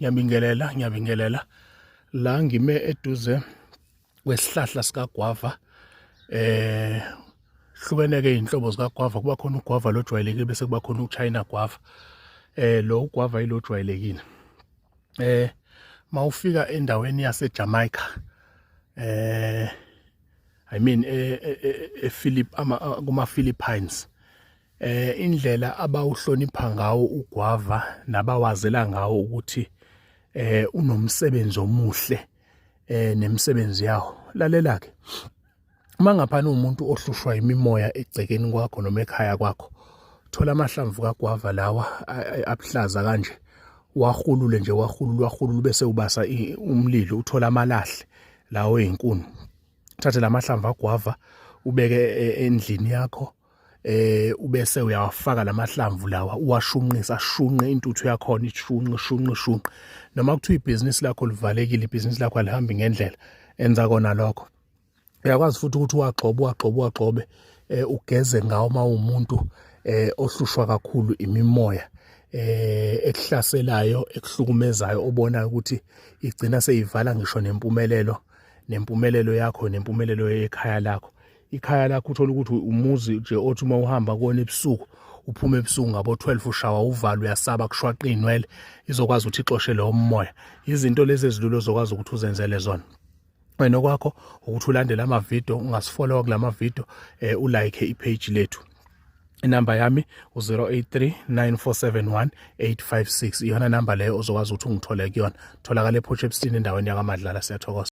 Ngiyabingelela la ngime eduze kwesihlahla sikaGwava. Hlukeneke inhlobo zikaGwava, kuba khona uGwava lojwayelekile bese kuba khona uChina guava. Lo uGwava yilo jwayelekile. Mawufika endaweni yaseJamaica, kuma-Philippines, indlela abawuhlonipha ngawo uGwava nabawazela ngawo ukuthi unomsebenzi omuhle nemisebenzi yawo. Lalela-ke, uma ngaphana umuntu ohlushwa imimoya egcekeni kwakho noma ekhaya kwakho, thola amahlamvu kaGwava lawa abuhlaza kanje, wahulule nje, wahulule bese ubasa umlilo, uthola amalahle lawo ey'nkuni. Uthathe lamahlamvu kaGwava ubeke endlini yakho, ubese uyawafaka lamahlamvu lawa, uwashunqise, ashunqe intuthu yakhona, ishunqe. Noma kuthiwa ibhizinisi lakho livalekile, ibhizinisi lakho alihambi ngendlela, enza kona lokho. Uyakwazi futhi ukuthi uwagxobe, ugeze ngawo uma umuntu ohlushwa kakhulu imimoya ekuhlaselayo, ekuhlukumezayo, obonayo ukuthi igcina seyivala ngisho nempumelelo yakho, nempumelelo yekhaya lakho. Ikhaya lakho uthola ukuthi umuzi nje othi uma uhamba kuwona ebusuku, uphume ebusuku ngabo 12 ushawa uvalo, uyasaba kushwaqa iy'nwele, izokwazi ukuthi ixoshe leyo moya. Izinto lezi ezilula ozokwazi ukuthi uzenzele zona. Wena okwakho ukuthi ulandele amavidiyo, ungasifollowa kula mavidiyo, ulike ipage lethu. Inamba yami u-083 9471 856, iyona namba leyo ozokwazi ukuthi ungithole kuyona. Tholakala ePortshepstone endaweni yakaMadlala. Siyathokoza.